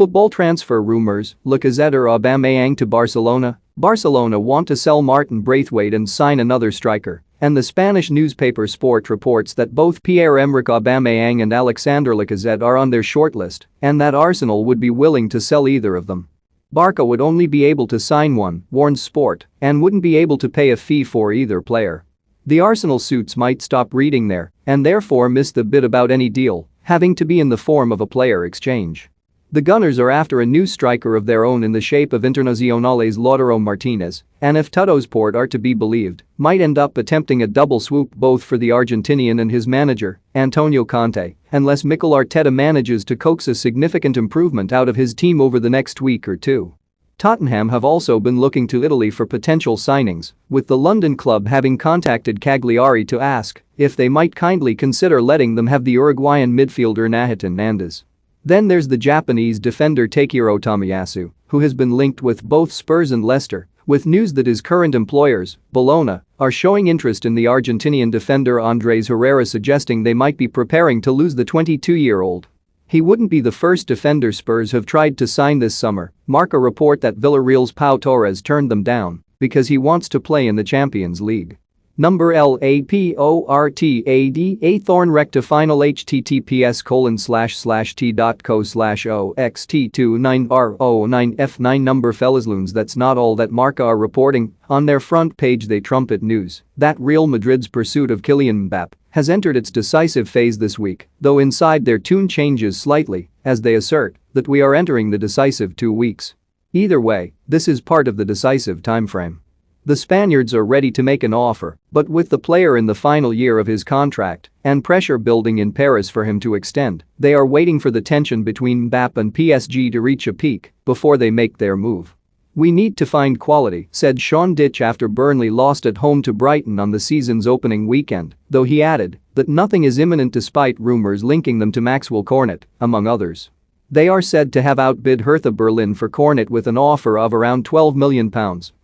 Football transfer rumours, Lacazette or Aubameyang to Barcelona. Barcelona want to sell Martin Braithwaite and sign another striker, and the Spanish newspaper Sport reports that both Pierre-Emerick Aubameyang and Alexander Lacazette are on their shortlist and that Arsenal would be willing to sell either of them. Barca would only be able to sign one, warns Sport, and wouldn't be able to pay a fee for either player. The Arsenal suits might stop reading there and therefore miss the bit about any deal, having to be in the form of a player exchange. The Gunners are after a new striker of their own in the shape of Internazionale's Lautaro Martinez, and if Tuttosport are to be believed, might end up attempting a double swoop both for the Argentinian and his manager, Antonio Conte, unless Mikel Arteta manages to coax a significant improvement out of his team over the next week or two. Tottenham have also been looking to Italy for potential signings, with the London club having contacted Cagliari to ask if they might kindly consider letting them have the Uruguayan midfielder Nathan Nandez. Then there's the Japanese defender Takehiro Tomiyasu, who has been linked with both Spurs and Leicester, with news that his current employers, Bologna, are showing interest in the Argentinian defender Andres Herrera, suggesting they might be preparing to lose the 22-year-old. He wouldn't be the first defender Spurs have tried to sign this summer. Marca report that Villarreal's Pau Torres turned them down because he wants to play in the Champions League. Number LAPORTAD Thorn Recta Final https://t.co/oxt29R09F9 number Fellaslunds. That's not all that Marca are reporting. On their front page they trumpet news that Real Madrid's pursuit of Kylian Mbappé has entered its decisive phase this week, though inside their tune changes slightly as they assert that we are entering the decisive 2 weeks. Either way, this is part of the decisive timeframe. The Spaniards are ready to make an offer, but with the player in the final year of his contract and pressure building in Paris for him to extend, they are waiting for the tension between Mbappé and PSG to reach a peak before they make their move. "We need to find quality," said Sean Dyche after Burnley lost at home to Brighton on the season's opening weekend, though he added that nothing is imminent despite rumours linking them to Maxwell Cornet, among others. They are said to have outbid Hertha Berlin for Cornet with an offer of around £12 million,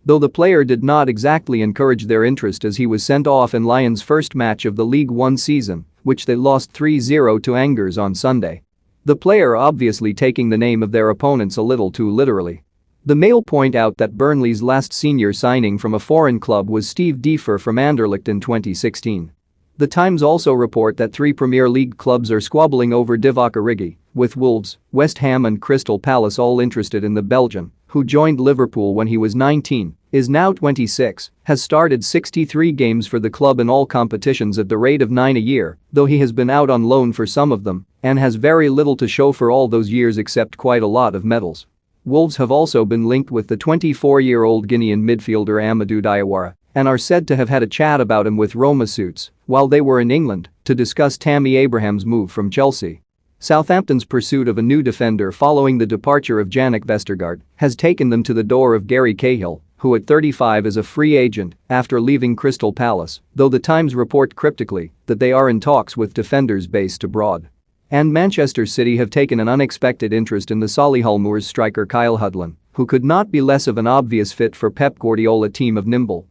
though the player did not exactly encourage their interest as he was sent off in Lyon's first match of the League One season, which they lost 3-0 to Angers on Sunday. The player obviously taking the name of their opponents a little too literally. The Mail point out that Burnley's last senior signing from a foreign club was Steve Diefer from Anderlecht in 2016. The Times also report that 3 Premier League clubs are squabbling over Divock Origi, with Wolves, West Ham and Crystal Palace all interested in the Belgian, who joined Liverpool when he was 19, is now 26, has started 63 games for the club in all competitions at the rate of 9 a year, though he has been out on loan for some of them and has very little to show for all those years except quite a lot of medals. Wolves have also been linked with the 24-year-old Guinean midfielder Amadou Diawara and are said to have had a chat about him with Roma suits while they were in England to discuss Tammy Abraham's move from Chelsea. Southampton's pursuit of a new defender following the departure of Jannik Vestergaard has taken them to the door of Gary Cahill, who at 35 is a free agent after leaving Crystal Palace, though the Times report cryptically that they are in talks with defenders based abroad. And Manchester City have taken an unexpected interest in the Solihull Moors striker Kyle Hudlin, who could not be less of an obvious fit for Pep Guardiola team of nimble,